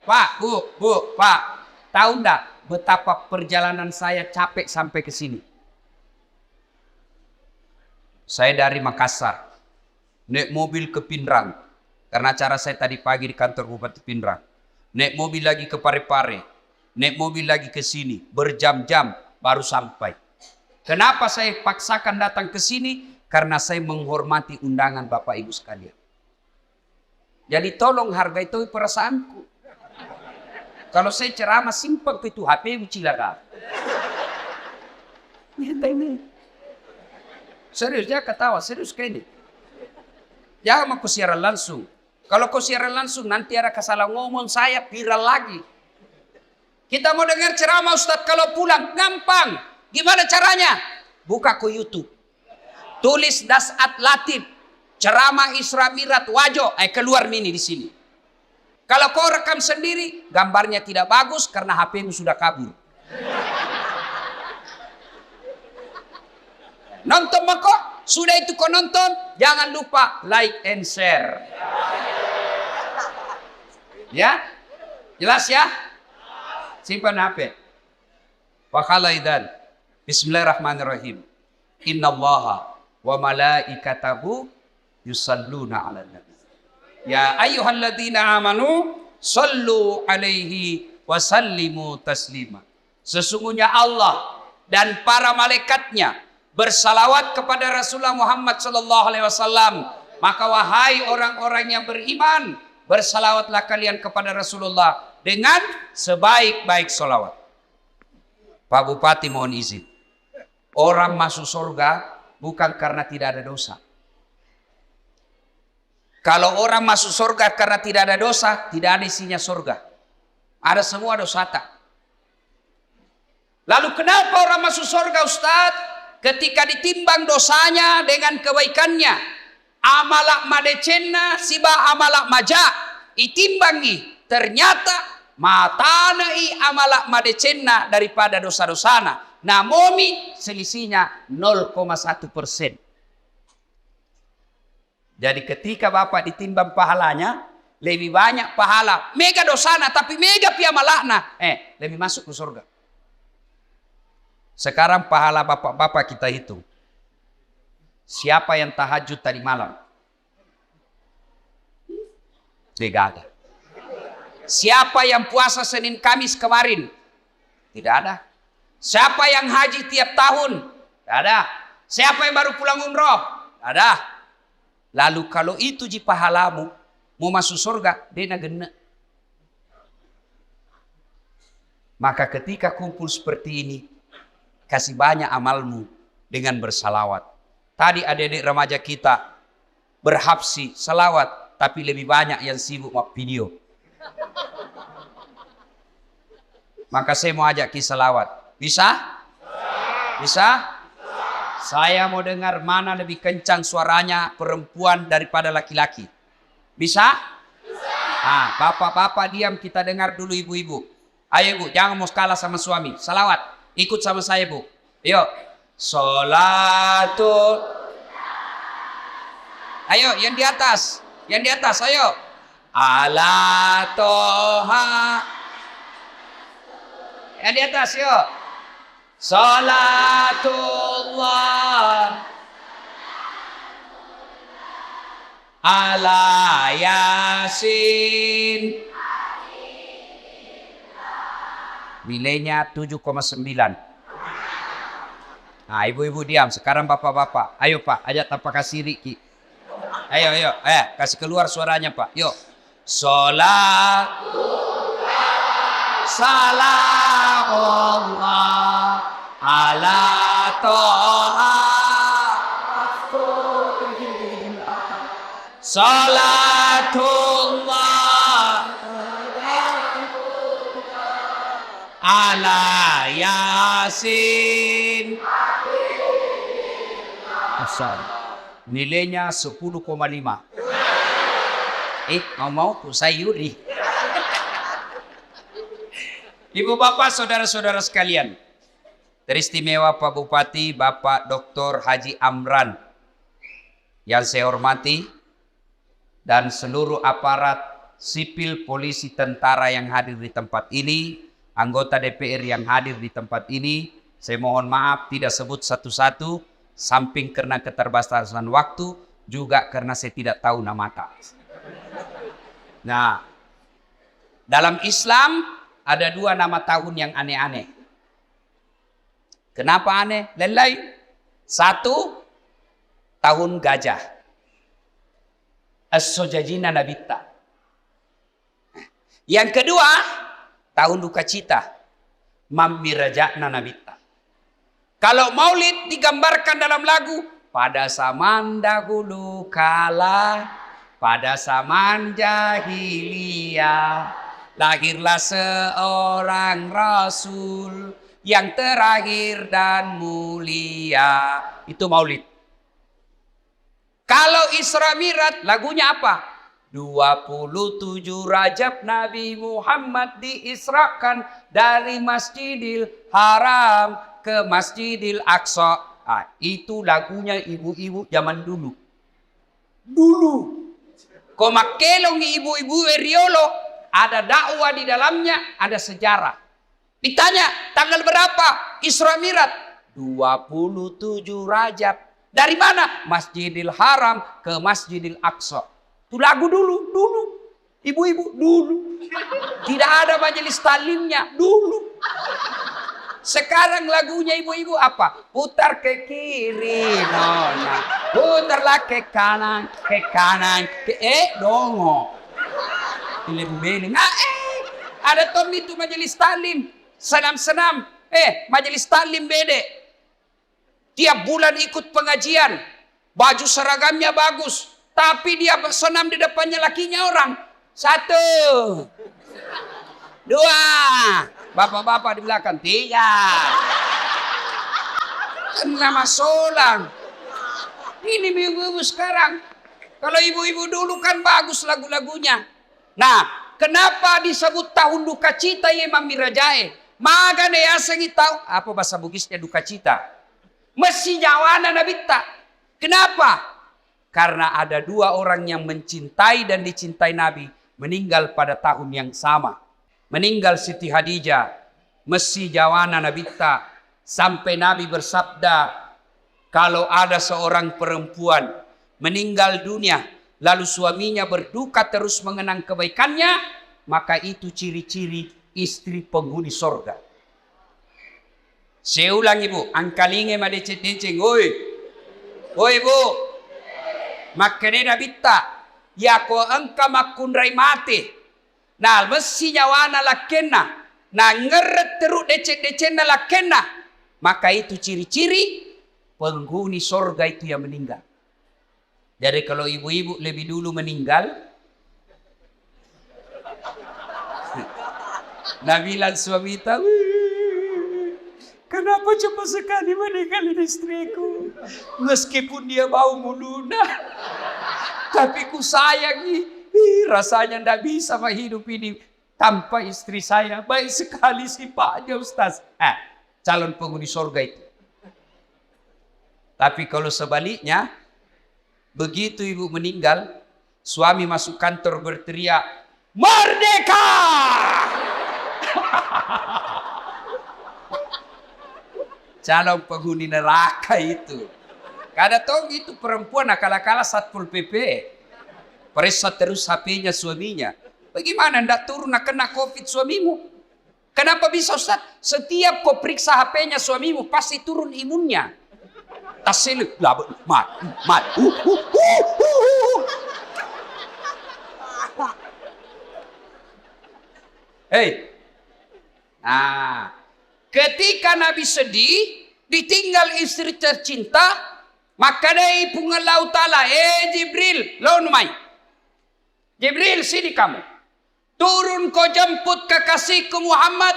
Pak, Bu, Pak, tahu enggak betapa perjalanan saya capek sampai ke sini? Saya dari Makassar, naik mobil ke Pindrang, karena acara saya tadi pagi di kantor Bupati Pindrang. Naik mobil lagi ke Parepare, naik mobil lagi ke sini, berjam-jam baru sampai. Kenapa saya paksakan datang ke sini? Karena saya menghormati undangan Bapak Ibu sekalian. Jadi tolong hargai itu perasaanku. Kalau saya ceramah simpel itu HP cilaka. Serius, dia ketawa, serius kayak ini. Jangan mau siaran langsung. Kalau kau siaran langsung nanti ada kesalah ngomong saya viral lagi. Kita mau dengar ceramah Ustadz kalau pulang gampang. Gimana caranya? Buka ke YouTube. Tulis Dasat Latif, ceramah Isra Mi'raj Wajo, keluar mini di sini. Kalau kau rekam sendiri, gambarnya tidak bagus karena HP-mu sudah kabur. Nonton kok, sudah itu kau nonton, jangan lupa like and share. Ya, jelas ya? Simpan HP. Fakhalaidan. Bismillahirrahmanirrahim. Innallaha wa malaikatahu yusalluna 'alan nabi. Ya ayyuhalladzina amanu sallu alaihi wa sallimu taslima. Sesungguhnya Allah dan para malaikatnya bersalawat kepada Rasulullah Muhammad sallallahu alaihi wasallam. Maka wahai orang-orang yang beriman, bersalawatlah kalian kepada Rasulullah dengan sebaik-baik salawat. Pak Bupati mohon izin. Orang masuk surga bukan karena tidak ada dosa. Kalau orang masuk surga karena tidak ada dosa, tidak ada isinya surga. Ada semua dosa tak. Lalu kenapa orang masuk surga Ustadz? Ketika ditimbang dosanya dengan kebaikannya. Amalak madecenna siba amalak maja. Itimbangi. Ternyata matanai amalak madecenna daripada dosa-dosana. Namomi selisihnya 0,1%. Jadi ketika Bapak ditimbang pahalanya, lebih banyak pahala. Mega dosana tapi mega piamalakna. Lebih masuk ke surga. Sekarang pahala Bapak-Bapak kita hitung. Siapa yang tahajud tadi malam? Tidak ada. Siapa yang puasa Senin Kamis kemarin? Tidak ada. Siapa yang haji tiap tahun? Tidak ada. Siapa yang baru pulang umroh? Tidak ada. Lalu kalau itu ji pahalamu, mau masuk surga, dena gena. Maka ketika kumpul seperti ini, kasih banyak amalmu dengan bersalawat. Tadi adik-adik remaja kita berhabsi salawat, tapi lebih banyak yang sibuk sama video. Maka saya mau ajak kisah salawat. Bisa? Bisa? Saya mau dengar mana lebih kencang suaranya perempuan daripada laki-laki. Bisa? Bisa. Bapak-bapak diam, kita dengar dulu ibu-ibu. Ayo ibu, jangan mau kalah sama suami. Salawat, ikut sama saya bu. Yuk. Sholatul. Ayo, yang di atas. Yang di atas, ayo. Ala toha. Yang di atas, yuk. Salatullah ala Yasin. Nilainya 7,9. Nah, ibu-ibu diam. Sekarang bapak-bapak. Ayo Pak, ajak tanpa kasih Riki. Ayo. Kasih keluar suaranya Pak. Yuk. Salatullah salamullah ala toha salatullah ala Yasin. Nilainya 10,5. Mau saya Yuri. Ibu bapak saudara-saudara sekalian, teristimewa Pak Bupati Bapak Dr. Haji Amran yang saya hormati dan seluruh aparat sipil, polisi, tentara yang hadir di tempat ini, anggota DPR yang hadir di tempat ini, saya mohon maaf tidak sebut satu-satu, samping karena keterbatasan waktu, juga karena saya tidak tahu nama tak. Nah, dalam Islam ada 2 nama tahun yang aneh-aneh. Kenapa aneh? Lain-lain. 1, tahun gajah. As-Sojajina Nabitta. Yang kedua, tahun duka cita. Mamiraja'na Nabitta. Kalau maulid digambarkan dalam lagu, pada zaman dahulu kala, pada zaman jahiliyah, lahirlah seorang rasul yang terakhir dan mulia. Itu maulid. Kalau Isra Mi'raj lagunya apa? 27 Rajab Nabi Muhammad diisrakan dari Masjidil Haram ke Masjidil Aqsa. Itu lagunya ibu-ibu zaman dulu. Kau makelong ibu-ibu Riolo, ada dakwah di dalamnya, ada sejarah. Ditanya, tanggal berapa Isra Mi'raj? 27 Rajab. Dari mana? Masjidil Haram ke Masjidil Aqsa. Itu lagu dulu. Ibu-ibu dulu. Tidak ada majelis talimnya dulu. Sekarang lagunya ibu-ibu apa? Putar ke kiri, nona. Putarlah ke kanan, dongo. Beling. Ada tom itu majelis talim. Senam. Majelis talim bede. Tiap bulan ikut pengajian. Baju seragamnya bagus. Tapi dia senam di depannya lakinya orang. 1, 2. Bapak-bapak di belakang. 3. Kan nama solang. Ini ibu-ibu sekarang. Kalau ibu-ibu dulu kan bagus lagu-lagunya. Nah, kenapa disebut tahun duka cita ya Mamirajae? Magane ya sengi tahu apa bahasa Bugisnya duka cita. Mesti jawana nabita. Kenapa? Karena ada 2 orang yang mencintai dan dicintai Nabi meninggal pada tahun yang sama. Meninggal Siti Hadijah, mesti jawana nabita, sampai Nabi bersabda, kalau ada seorang perempuan meninggal dunia, lalu suaminya berduka terus mengenang kebaikannya, maka itu ciri-ciri istri penghuni sorga. Saya ulang ibu, angkalinge madecet-deceng, oi ibu, makanya nabita, ya ko angka makunrai mati. Nah, mesti nyawana lakena. Nah, ngeret teruk decet-decet na lakena. Maka itu ciri-ciri penghuni sorga itu yang meninggal. Jadi kalau ibu-ibu lebih dulu meninggal, Nabilan suami tahu, kenapa cepat sekali meninggalin istriku? Meskipun dia bau muluna, tapi ku sayangi. Rasanya tidak bisa hidup ini tanpa istri saya. Baik sekali sifatnya Ustaz. Calon penghuni surga itu. Tapi kalau sebaliknya, begitu ibu meninggal, suami masuk kantor berteriak, "Merdeka!" Calon penghuni neraka itu. Kada tahu itu perempuan akal-akala Satpol PP. Periksa terus HP-nya suaminya. Bagaimana ndak turun kena COVID suamimu? Kenapa bisa Ustaz? Setiap kau periksa HP-nya suamimu pasti turun imunnya. Tasil mat. Ketika Nabi sedih, ditinggal istri tercinta, maka dari pungalau ta'ala, Jibril, lawan mai. Jibril, sini kamu. Turun kau jemput kekasihku Muhammad.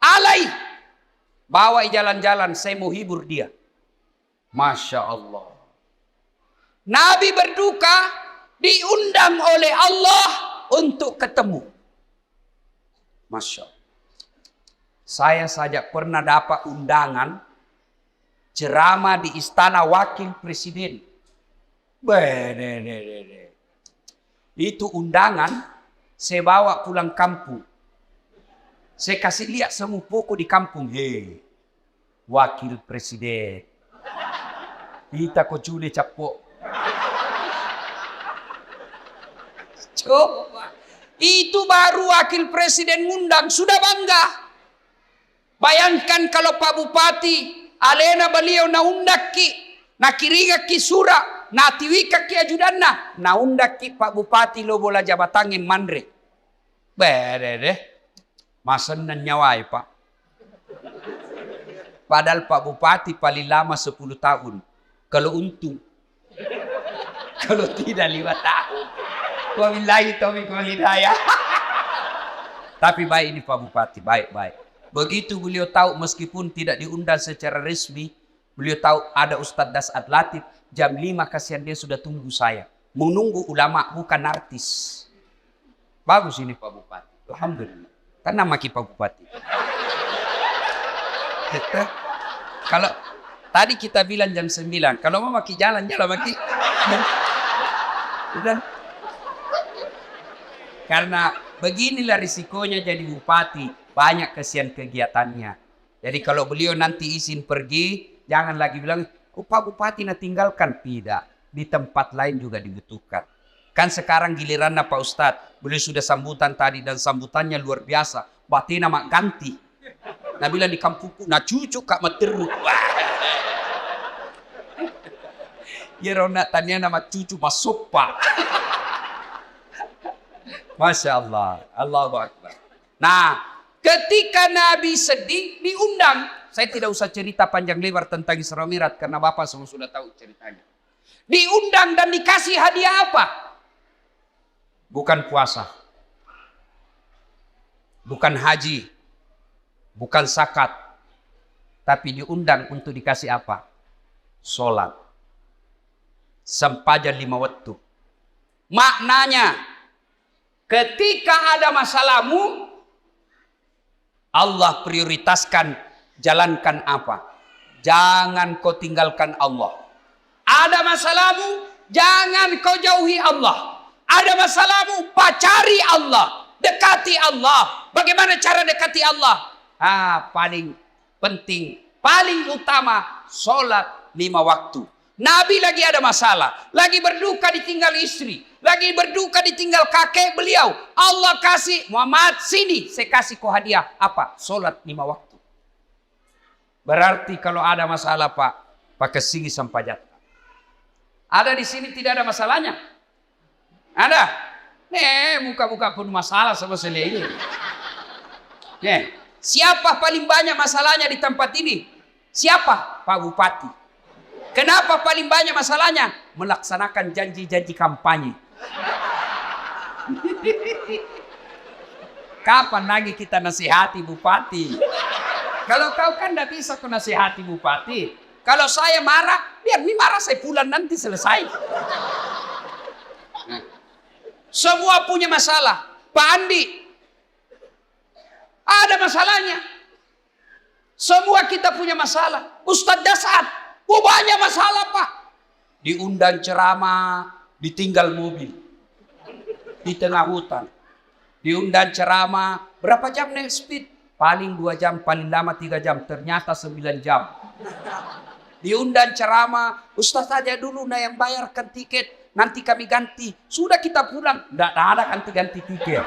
Alai. Bawa jalan-jalan, saya mau hibur dia. Masya Allah. Nabi berduka, diundang oleh Allah untuk ketemu. Masya Allah. Saya saja pernah dapat undangan ceramah di istana wakil presiden. Itu undangan Saya bawa pulang kampung. Saya kasih lihat semua pokok di kampung. Hei, wakil presiden. Kita kok cule capok. Coba. Itu baru wakil presiden ngundang. Sudah bangga. Bayangkan kalau Pak Bupati. Alena beliau na undak ki. Na kiriga ki sura. Na tiwika ki ajudanna. Na undak ki Pak Bupati lo bola jabatangin mandre. Bede deh. Masan na nyawai Pak. Padahal Pak Bupati paling lama 10 tahun. Kalau untung. Kalau tidak 5 tahun. Wabillahi taufiq wal hidayah. Tapi baik ini Pak Bupati, baik-baik. Begitu beliau tahu meskipun tidak diundang secara resmi, beliau tahu ada Ustadz Dasat Latif, jam 5 kasihan dia sudah tunggu saya. Menunggu ulama bukan artis. Bagus ini Pak Bupati. Alhamdulillah. Karena maki Pak Bupati. Kalau tadi kita bilang jam 9, kalau mau maki jalan maki. Udah. Karena beginilah risikonya jadi bupati, banyak kesian kegiatannya. Jadi kalau beliau nanti izin pergi, jangan lagi bilang, oh Pak Bupati na tinggalkan. Tidak, di tempat lain juga dibutuhkan. Kan sekarang giliran Pak Ustadz, beliau sudah sambutan tadi dan sambutannya luar biasa. Batina mak ganti. Nah bilang di kampungku, nah cucu kak materu. Ya rona tanya nama cucu masuk Pak. Masya Allah, Allahu Akbar. Nah, ketika Nabi sedih, diundang. Saya tidak usah cerita panjang lebar tentang Isra Mi'raj karena Bapak semua sudah tahu ceritanya. Diundang dan dikasih hadiah apa? Bukan puasa. Bukan haji. Bukan zakat. Tapi diundang untuk dikasih apa? Sholat. Sempadan 5 waktu. Maknanya, ketika ada masalahmu, Allah prioritaskan jalankan apa? Jangan kau tinggalkan Allah. Ada masalahmu, jangan kau jauhi Allah. Ada masalahmu, pacari Allah. Dekati Allah. Bagaimana cara dekati Allah? Paling penting, paling utama, sholat 5 waktu. Nabi lagi ada masalah, lagi berduka ditinggal istri, lagi berduka ditinggal kakek beliau. Allah kasih, Muhammad sini, saya kasih kau hadiah. Apa? Sholat 5 waktu. Berarti kalau ada masalah Pak, pakai sini sampajat. Ada di sini tidak ada masalahnya? Ada? Muka-muka pun masalah sama saya ini. Siapa paling banyak masalahnya di tempat ini? Siapa? Pak Bupati. Kenapa paling banyak masalahnya? Melaksanakan janji-janji kampanye. Kapan lagi kita nasihati bupati? Kalau kau kan tidak bisa kau nasihati bupati. Kalau saya marah, biar ini marah saya pulang nanti selesai. Semua punya masalah. Pak Andi, ada masalahnya. Semua kita punya masalah. Ustadz Dasat, banyak masalah Pak. Diundang ceramah, ditinggal mobil. Di tengah hutan. Diundang ceramah, berapa jam naik speed? Paling 2 jam, paling lama 3 jam. Ternyata 9 jam. Diundang ceramah, Ustaz saja dulu yang bayarkan tiket. Nanti kami ganti. Sudah kita pulang. Tidak ada ganti-ganti tiket.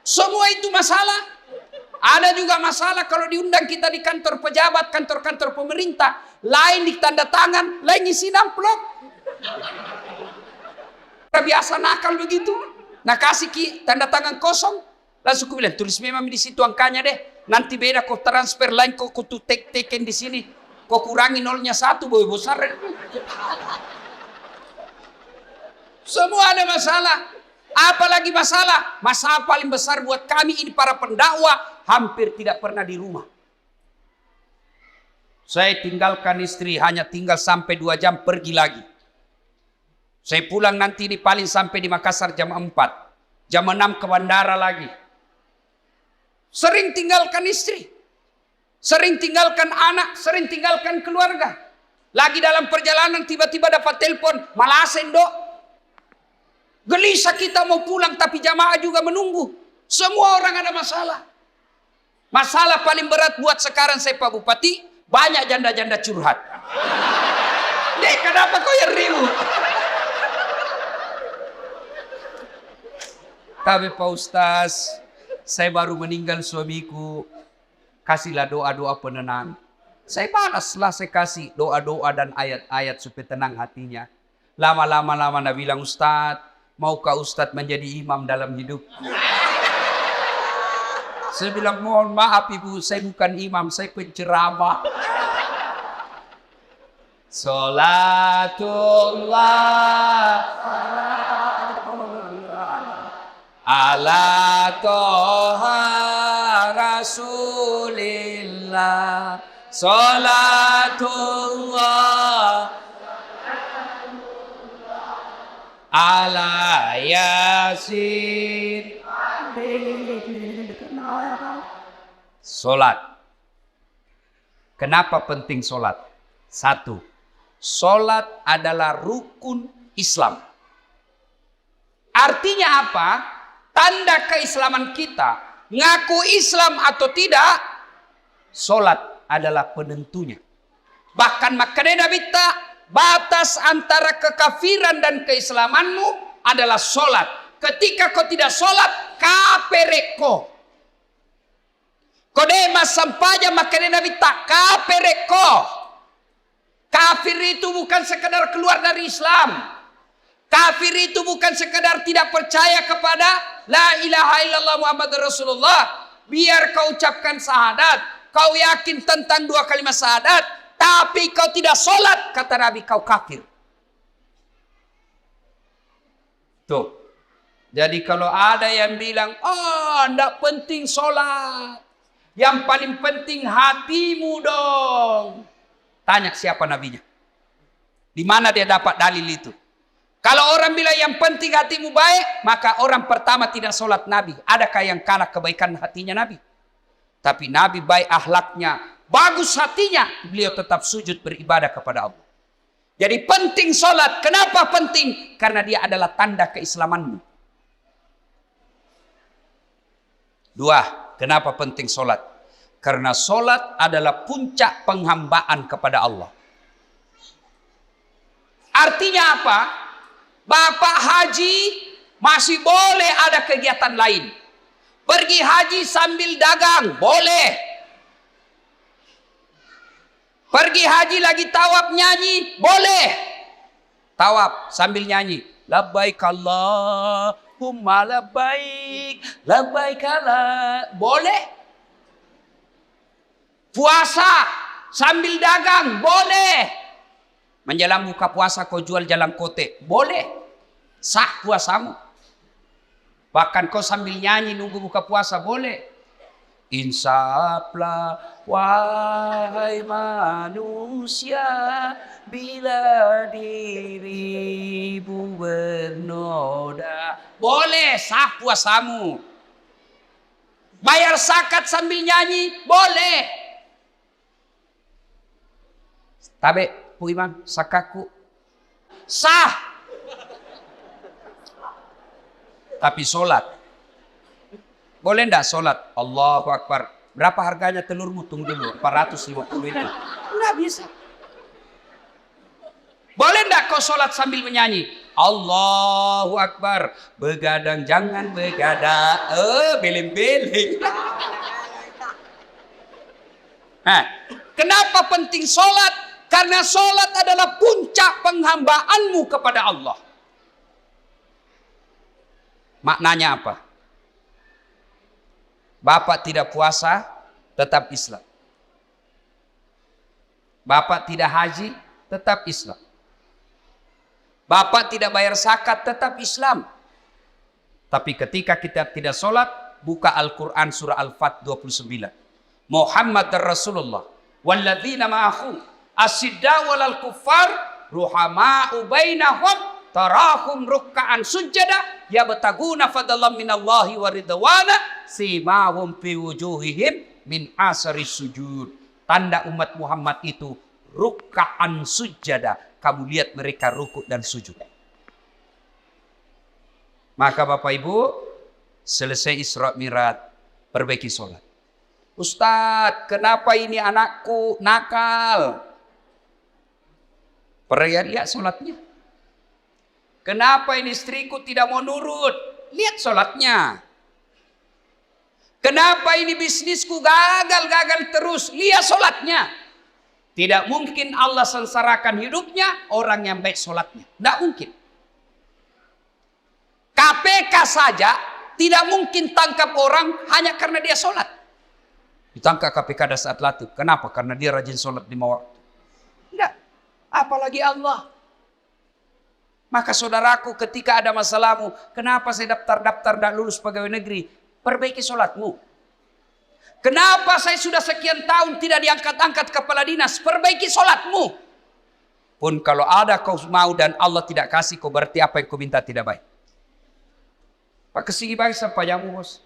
Semua itu masalah. Ada juga masalah kalau diundang kita di kantor pejabat, kantor-kantor pemerintah. Lain di tanda tangan, lain isi amplop. Biasa nakal begitu. Nah kasih tanda tangan kosong. Langsung ku bilang, tulis memang di situ angkanya deh. Nanti beda kau transfer lain, kau tuh teken di sini. Kau kurangi 0-1, boy besar. Semua ada masalah. Apalagi masalah? Masalah paling besar buat kami ini para pendakwah, hampir tidak pernah di rumah. Saya tinggalkan istri, hanya tinggal sampai 2 jam pergi lagi. Saya pulang nanti ini paling sampai di Makassar jam 4. Jam 6 ke bandara lagi. Sering tinggalkan istri. Sering tinggalkan anak, sering tinggalkan keluarga. Lagi dalam perjalanan tiba-tiba dapat telepon, Malasen dok. Gelisah kita mau pulang tapi jamaah juga menunggu. Semua orang ada masalah. Masalah paling berat buat sekarang saya Pak Bupati, banyak janda-janda curhat. Dek, kenapa kau yang ribut? Tapi Pak Ustaz, saya baru meninggal suamiku. Kasihlah doa-doa penenang. Saya balaslah, saya kasih doa-doa dan ayat-ayat supaya tenang hatinya. Lama-lama Nabi bilang, Ustaz, maukah Ustaz menjadi imam dalam hidup? Saya bilang, mohon maaf Ibu, saya bukan imam, saya penceramah. Salatullah ala toha rasulillah. Salatullah ala yasin. Solat. Kenapa penting solat? Satu, solat adalah rukun Islam. Artinya apa? Tanda keislaman kita. Ngaku Islam atau tidak, solat adalah penentunya. Bahkan makanya Nabi batas antara kekafiran dan keislamanmu adalah solat. Ketika kau tidak solat, kapereko. Kodema sampaja makanya Nabi kapereko. Kafir itu bukan sekedar keluar dari Islam. Kafir itu bukan sekedar tidak percaya kepada la ilaha illallah Muhammad Rasulullah. Biar kau ucapkan syahadat, kau yakin tentang dua kalimat syahadat, tapi kau tidak solat, kata Nabi, kau kafir. Tuh. Jadi kalau ada yang bilang, enggak penting solat. Yang paling penting hatimu dong. Tanya siapa nabinya. Di mana dia dapat dalil itu? Kalau orang bilang yang penting hatimu baik, maka orang pertama tidak solat Nabi. Adakah yang kalah kebaikan hatinya Nabi? Tapi Nabi baik akhlaknya, bagus hatinya, beliau tetap sujud beribadah kepada Allah. Jadi penting solat. Kenapa penting? Karena dia adalah tanda keislamanmu. Dua, kenapa penting solat? Karena solat adalah puncak penghambaan kepada Allah. Artinya apa? Bapak haji masih boleh ada kegiatan lain. Pergi haji sambil dagang, boleh. Pergi haji lagi tawaf nyanyi, boleh. Tawaf sambil nyanyi. Labbaik Allahumma labbaik, labbaik Allah. Boleh. Puasa sambil dagang, boleh. Menjelang buka puasa kau jual jalan kote, boleh. Sah puasamu. Bahkan kau sambil nyanyi nunggu buka puasa, boleh. Insaflah wahai manusia, bila dirimu bernoda. Boleh, sah puasamu. Bayar zakat sambil nyanyi, boleh. Tabe, Bu Imam, sakaku. Sah. Tapi solat. Boleh enggak solat? Allahu Akbar. Berapa harganya telurmu? Tunggu dulu. 450 itu. Enggak bisa. Boleh enggak kau solat sambil menyanyi? Allahu Akbar. Begadang jangan begadang. Beling-beling. Nah, kenapa penting solat? Karena solat adalah puncak penghambaanmu kepada Allah. Maknanya apa? Bapak tidak puasa, tetap Islam. Bapak tidak haji, tetap Islam. Bapak tidak bayar zakat, tetap Islam. Tapi ketika kita tidak sholat, buka Al-Quran surah Al-Fat 29. Muhammad Rasulullah. Walladzina ma'ahu asyiddaw walal kuffar ruhama'u bainahum tarahum rukka'an sujjada yabtaguna fadlan minallahi wa ridwana simahum fi wujuhihim min asari sujud. Tanda umat Muhammad itu rukka'an sujjada. Kamu lihat mereka rukuk dan sujud. Maka Bapak Ibu, selesai Isra Mi'raj, perbaiki sholat. Ustadz, kenapa ini anakku nakal? Lihat sholatnya. Kenapa ini istriku tidak mau nurut? Lihat sholatnya. Kenapa ini bisnisku gagal terus? Lihat sholatnya. Tidak mungkin Allah sengsarakan hidupnya orang yang baik sholatnya. Tidak mungkin. KPK saja tidak mungkin tangkap orang hanya karena dia sholat. Ditangkap KPK pada saat latih. Kenapa? Karena dia rajin sholat 5 waktu. Tidak. Apalagi Allah. Maka saudaraku, ketika ada masalahmu, kenapa saya daftar tidak lulus pegawai negeri? Perbaiki sholatmu. Kenapa saya sudah sekian tahun tidak diangkat-angkat kepala dinas? Perbaiki sholatmu. Pun kalau ada kau mau dan Allah tidak kasih, kau berarti apa yang kau minta tidak baik. Pak kesini bangsa padamu, bos.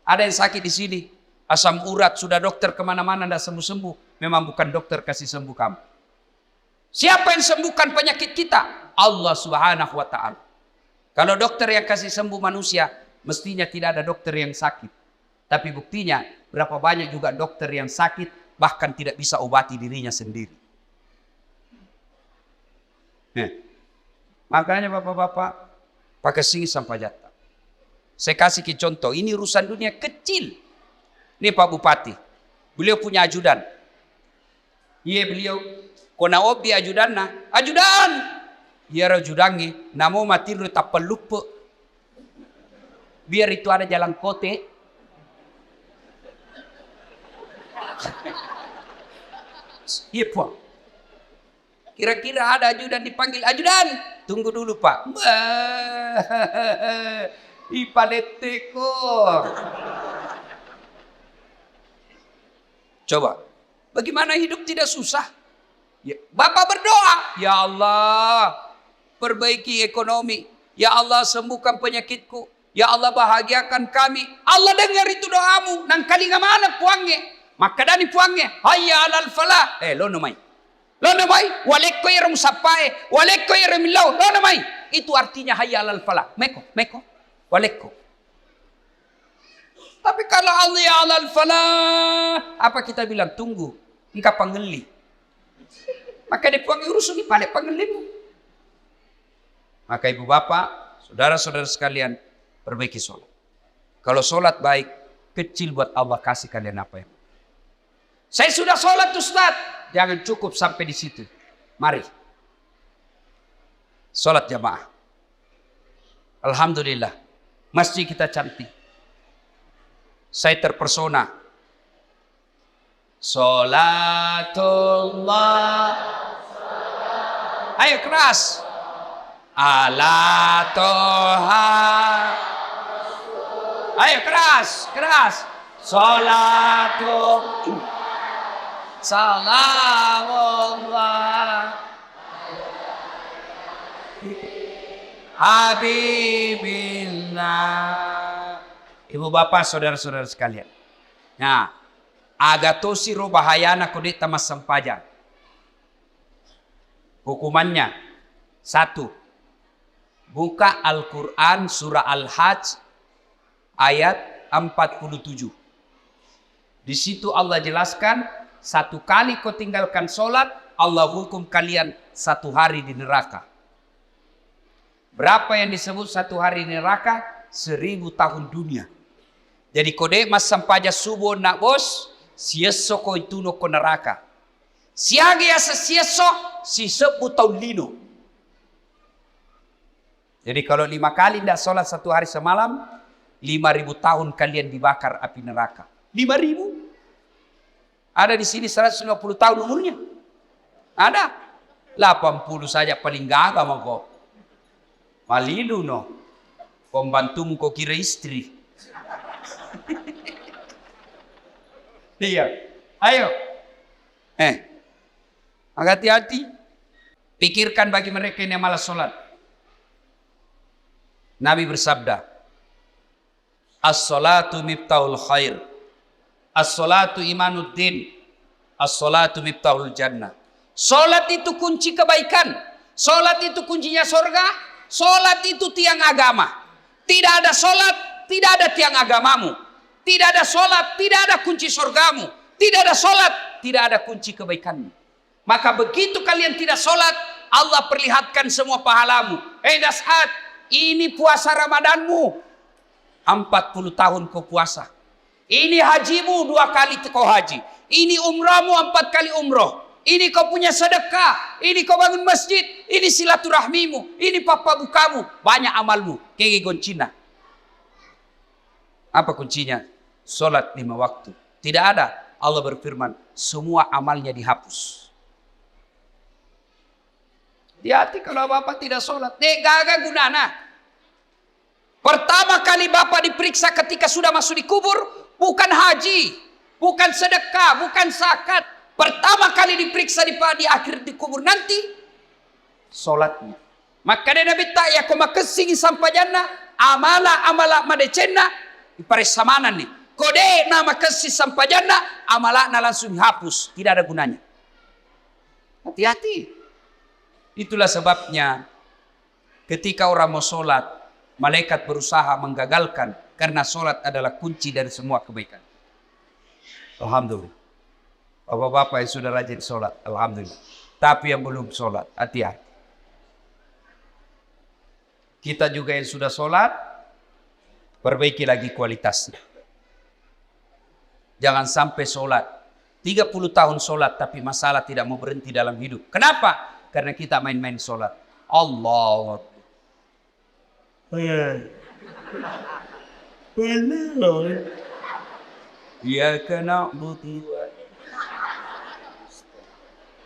Ada yang sakit di sini, asam urat, sudah dokter kemana-mana tidak sembuh-sembuh. Memang bukan dokter kasih sembuh kamu. Siapa yang sembuhkan penyakit kita? Allah Subhanahu wa ta'ala. Kalau dokter yang kasih sembuh manusia, mestinya tidak ada dokter yang sakit. Tapi buktinya, berapa banyak juga dokter yang sakit, bahkan tidak bisa obati dirinya sendiri. Makanya bapak-bapak, pakai sini sampai jatah. Saya kasih ke contoh, ini urusan dunia kecil. Ini Pak Bupati, beliau punya ajudan. Iya beliau, kona obi ajudan na, ajudan. Iya ajudannya, namo mati lu tak pelupa. Biar itu ada jalan kote. Iya Pak. Kira-kira ada ajudan dipanggil, ajudan. Tunggu dulu Pak. Ipadeteko. Coba, bagaimana hidup tidak susah? Ya, Bapak berdoa, ya Allah, perbaiki ekonomi. Ya Allah, sembuhkan penyakitku. Ya Allah, bahagiakan kami. Allah dengar itu doamu. Nang kali mana puangnya? Maka dani puangnya. Hayya alal falah. Lo namai. Lo namai. Walekko irum sapai. Walekko irum lau. Lo namai. Itu artinya hayya alal falah. Meko. Walekko. Tapi kalau Allah ya alal falah, apa kita bilang? Tunggu. Engkau panggeli. Maka dia puang urus ini pada panggelimu. Maka ibu bapak, saudara-saudara sekalian, perbaiki sholat. Kalau sholat baik, kecil buat Allah kasih kalian apa yang. Saya sudah sholat Ustaz. Jangan cukup sampai di situ. Mari. Sholat jamaah. Alhamdulillah. Masjid kita cantik. Saya terpersona. Sholatullah. Ayo keras. Ala toha. Ayo keras. Sholatullah. Salamullah. Habibillah. Ibu bapak saudara-saudara sekalian. Nah, agatosi ro bahayana kudet tamas sampaja. Hukumannya 1. Buka Al-Quran surah Al-Hajj ayat 47. Di situ Allah jelaskan, 1 kali kau tinggalkan sholat, Allah hukum kalian 1 hari di neraka. Berapa yang disebut 1 hari di neraka? 1000 tahun dunia. Jadi kode mas sampaja subuh nak bos, sieso ko itu no ko neraka. Siagi asa sieso, si 10 tahun lino. Jadi kalau 5 kali tidak sholat 1 hari semalam, 5000 tahun kalian dibakar api neraka. 5000? Ada di sini 150 tahun umurnya. Ada. 80 saja paling gagah mau kok. Malilu no. Pembantumu kau kira istri. Iya. Ayo. Hati-hati. Pikirkan bagi mereka yang malas sholat. Nabi bersabda, as-salatu miftahul khair, as-salatu imanuddin, as-salatu miftahul jannah. Salat itu kunci kebaikan. Salat itu kuncinya surga. Salat itu tiang agama. Tidak ada sholat, tidak ada tiang agamamu. Tidak ada sholat, tidak ada kunci surgamu. Tidak ada sholat, tidak ada kunci kebaikanmu. Maka begitu kalian tidak sholat, Allah perlihatkan semua pahalamu. Das'ad, ini puasa Ramadanmu. 40 tahun kau puasa. Ini hajimu 2 kali kau haji. Ini umrahmu 4 kali umroh. Ini kau punya sedekah. Ini kau bangun masjid. Ini silaturahmimu. Ini papa bukamu. Banyak amalmu. Kege goncina. Apa kuncinya? Sholat 5 waktu. Tidak ada. Allah berfirman, semua amalnya dihapus. Hati-hati kalau bapak tidak sholat. Gagal gunana. Pertama kali bapak diperiksa ketika sudah masuk di kubur, bukan haji, bukan sedekah, bukan zakat. Pertama kali diperiksa di akhir di kubur nanti, sholatnya. Maka dia Nabi tak ya kau makasih sampai jannah, amala madecena, ipare samanan nih. Kode nama kasih sampai jannah, amalakna langsung hapus, tidak ada gunanya. Hati-hati. Itulah sebabnya ketika orang mau sholat, malaikat berusaha menggagalkan karena sholat adalah kunci dari semua kebaikan. Alhamdulillah. Bapak-bapak yang sudah rajin sholat, alhamdulillah. Tapi yang belum sholat, hati-hati. Kita juga yang sudah sholat, perbaiki lagi kualitasnya. Jangan sampai sholat 30 tahun sholat tapi masalah tidak mau berhenti dalam hidup. Kenapa? Karena kita main-main sholat. Allah. Ya kena buti.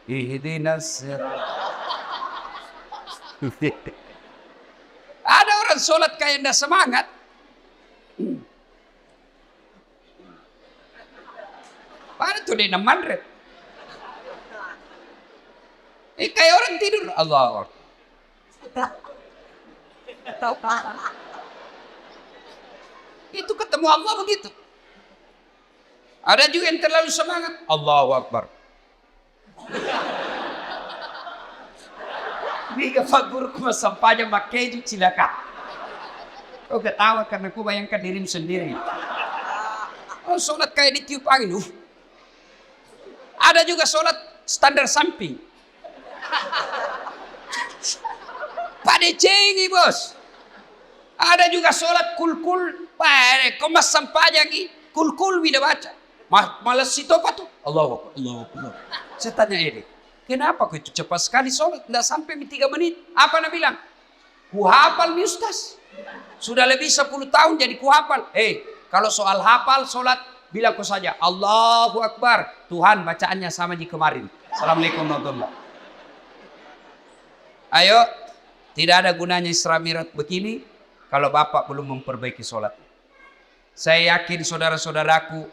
Ihdinas sirat. Ada orang sholat kayak tidak semangat. Pada tuh dia mandret. Kayak orang tidur. Allah. Itu ketemu Allah begitu. Ada juga yang terlalu semangat. Allahu Akbar. Biga fagurku masampanya makeju cilaka. Kau ketawa karena kau bayangkan dirimu sendiri. Oh, sholat kayak ditiup angin. Ada juga sholat standar samping. Pada cengi bos. Ada juga sholat kul-kul. Kau mas sampanya lagi. Kul-kul bila baca. Malas situ apa tuh? Allah. Saya tanya ini. Kenapa kau itu cepat sekali sholat? Tidak sampai 3 menit. Apa nak bilang? Ku hafal mi ustaz. Sudah lebih 10 tahun jadi ku hafal. Kalau soal hafal sholat, bilang kau saja. Allahu Akbar. Tuhan bacaannya sama di kemarin. Assalamualaikum warahmatullahi wabarakatuh. Ayo. Tidak ada gunanya Isra Mi'raj begini. Kalau bapak belum memperbaiki sholat. Saya yakin saudara-saudaraku.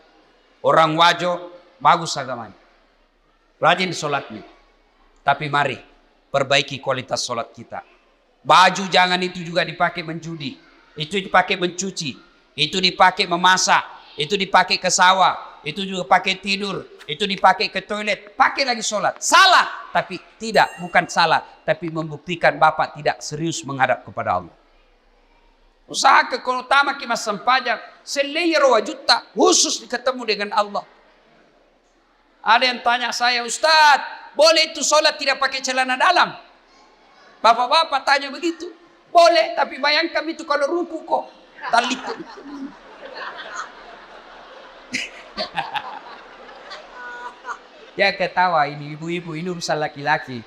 Orang wajo. Bagus agamanya. Rajin sholatnya. Tapi mari perbaiki kualitas sholat kita. Baju jangan itu juga dipakai menjudi. Itu dipakai mencuci. Itu dipakai memasak. Itu dipakai ke sawah. Itu juga pakai tidur. Itu dipakai ke toilet. Pakai lagi sholat. Salah. Tapi tidak. Bukan salah. Tapi membuktikan bapak tidak serius menghadap kepada Allah. Usaha keutama kita sempajak. Selayar wajutta. Khusus ketemu dengan Allah. Ada yang tanya saya, Ustadz. Boleh itu sholat tidak pakai celana dalam? Bapak-bapak tanya begitu. Boleh, tapi bayangkan itu kalau ruku kok. Tali. Ya ketawa ini ibu-ibu, ini urusan laki-laki.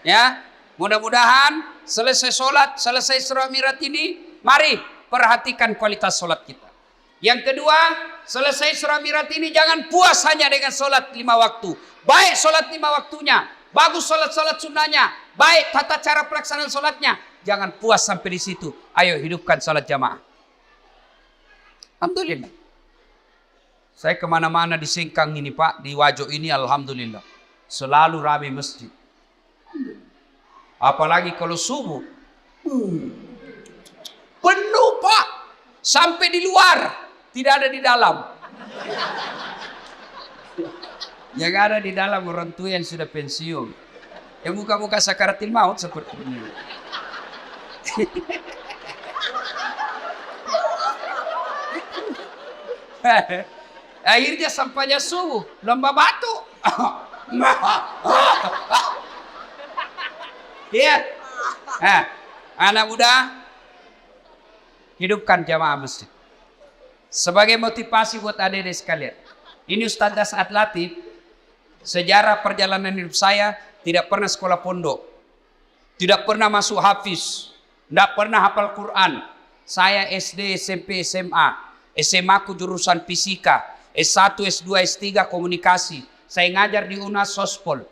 Ya, mudah-mudahan selesai sholat, selesai Isra Mi'raj ini, mari perhatikan kualitas sholat kita. Yang kedua, selesai Isra Mi'raj ini jangan puas hanya dengan sholat 5 waktu. Baik sholat 5 waktunya, bagus sholat-sholat sunnahnya, baik tata cara pelaksanaan sholatnya. Jangan puas sampai di situ. Ayo hidupkan sholat jamaah. Alhamdulillah. Saya kemana-mana di Singkang ini Pak, di Wajo ini alhamdulillah. Selalu ramai masjid. Apalagi kalau subuh. Penuh Pak. Sampai di luar. Tidak ada di dalam. Yang ada di dalam orang tua yang sudah pensiun. Yang muka-muka sakaratil maut seperti ini. Akhirnya sampainya subuh, lomba batu. Iya. Anak muda, hidupkan jamaah masjid. Sebagai motivasi buat adik-adik sekalian. Ini Ustaz Dasat Latif, sejarah perjalanan hidup saya tidak pernah sekolah pondok. Tidak pernah masuk hafiz. Tidak pernah hafal Quran. Saya SD, SMP, SMA. SMA ku jurusan fisika. S1, S2, S3 komunikasi. Saya ngajar di UNAS Sospol.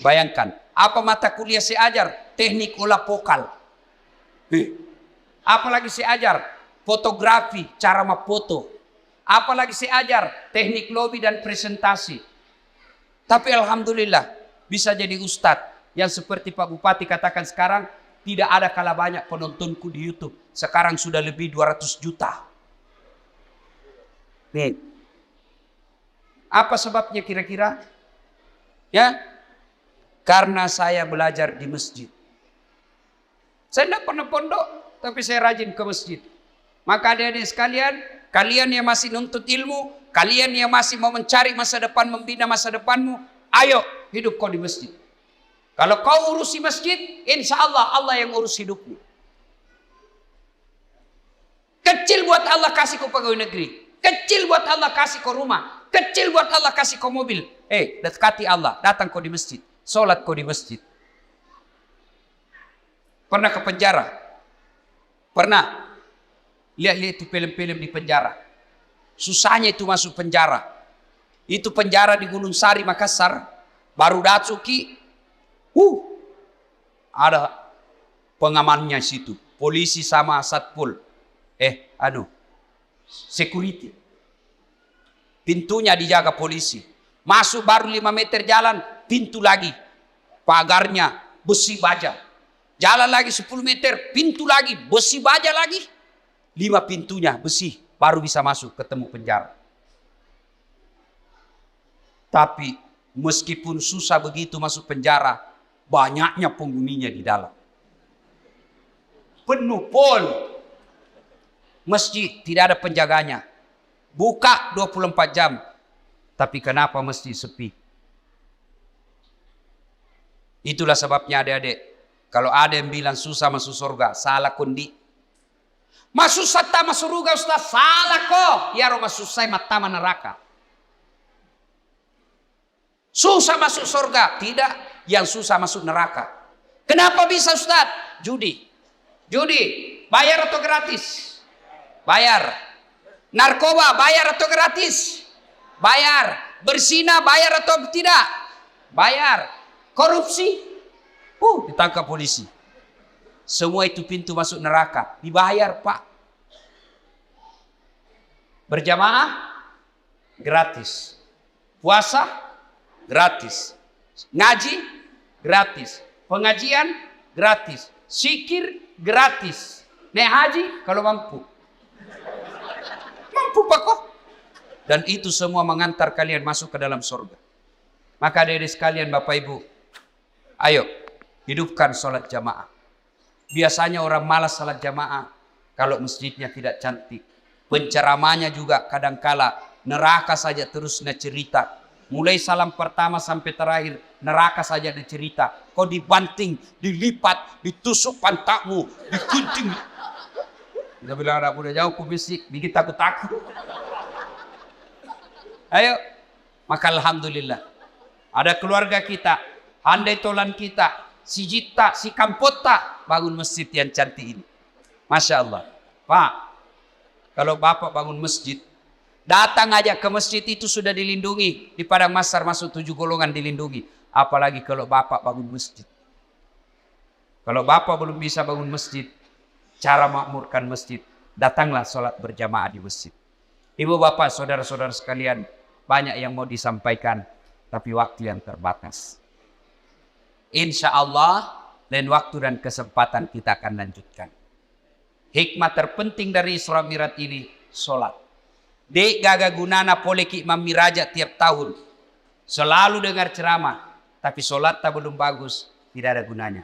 Bayangkan, apa mata kuliah saya ajar? Teknik olah vokal. Apalagi saya ajar? Fotografi, cara memfoto. Apalagi saya ajar? Teknik lobby dan presentasi. Tapi alhamdulillah bisa jadi ustadz yang seperti Pak Bupati katakan sekarang, tidak ada kalah banyak penontonku di YouTube. Sekarang sudah lebih 200 juta. Nih. Apa sebabnya kira-kira? Ya, karena saya belajar di masjid. Saya tidak pernah pondok, tapi saya rajin ke masjid. Maka adik-adik sekalian, kalian yang masih nuntut ilmu, kalian yang masih mau mencari masa depan, membina masa depanmu, ayo hidup kau di masjid. Kalau kau urusi masjid, insya Allah Allah yang urus hidupmu. Kecil buat Allah kasih kau pegawai negeri. Kecil buat Allah kasih kau rumah. Kecil buat Allah kasih kau mobil. Dekati Allah, datang kau di masjid. Sholat kau di masjid. Pernah ke penjara? Pernah? Lihat-lihat itu film-film di penjara. Susahnya itu masuk penjara. Itu penjara di Gunung Sari, Makassar. Baru Datsuki. Ada pengamannya situ. Polisi sama satpol. Security. Pintunya dijaga polisi. Masuk baru 5 meter jalan, pintu lagi. Pagarnya besi baja. Jalan lagi 10 meter, pintu lagi, besi baja lagi. 5 pintunya besi, baru bisa masuk ketemu penjara. Tapi meskipun susah begitu masuk penjara, banyaknya penghuninya di dalam. Penuh pol. Masjid tidak ada penjaganya. Buka 24 jam. Tapi kenapa masjid sepi? Itulah sebabnya adik-adik. Kalau ada yang bilang susah masuk surga, salah kondi. Masuk sata masuk surga Ustaz, salah kok. Ya roh masuk saya mata neraka. Susah masuk surga, tidak. Yang susah masuk neraka. Kenapa bisa Ustaz? Judi. Bayar atau gratis? Bayar. Narkoba bayar atau gratis? Bayar. Berzina bayar atau tidak? Bayar. Korupsi? Ditangkap polisi. Semua itu pintu masuk neraka. Dibayar Pak. Berjamaah? Gratis. Puasa? Gratis. Ngaji? Gratis. Pengajian? Gratis. Zikir? Gratis. Naik haji? Kalau mampu. Mampu Pak kok. Dan itu semua mengantar kalian masuk ke dalam surga. Maka adik-adik sekalian Bapak Ibu, ayo hidupkan sholat jamaah. Biasanya orang malas sholat jamaah kalau masjidnya tidak cantik. Penceramanya juga kadangkala neraka saja terus cerita. Mulai salam pertama sampai terakhir neraka saja cerita. Kau dibanting, dilipat, ditusuk pantatmu, dikunting. Dia bilang anak udah jauh ku bisik, bikin takut-takut. Ayo, maka alhamdulillah. Ada keluarga kita, handai tolan kita, si Jita, si Kampota, bangun masjid yang cantik ini. Masya Allah. Pak, kalau Bapak bangun masjid, datang aja ke masjid itu sudah dilindungi. Di Padang Masar masuk 7 golongan dilindungi. Apalagi kalau Bapak bangun masjid. Kalau Bapak belum bisa bangun masjid, cara makmurkan masjid, datanglah sholat berjamaah di masjid. Ibu bapak, saudara-saudara sekalian, banyak yang mau disampaikan, tapi waktu yang terbatas. Insya Allah, lain waktu dan kesempatan kita akan lanjutkan. Hikmah terpenting dari Isra Mi'raj ini, sholat. Dek gaga gunana poleki Imam Miraja tiap tahun. Selalu dengar ceramah, tapi sholat tak belum bagus, tidak ada gunanya.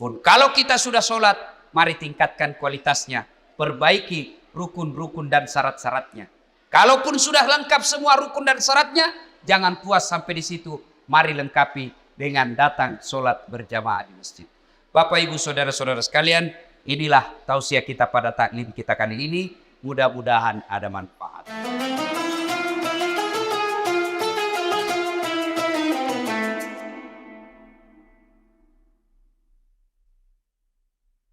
pun. Kalau kita sudah sholat, mari tingkatkan kualitasnya. Perbaiki rukun-rukun dan syarat-syaratnya. Kalaupun sudah lengkap semua rukun dan syaratnya, jangan puas sampai di situ. Mari lengkapi dengan datang sholat berjamaah di masjid. Bapak Ibu saudara-saudara sekalian, inilah tausiah kita pada taklim kita kali ini. Mudah-mudahan ada manfaat.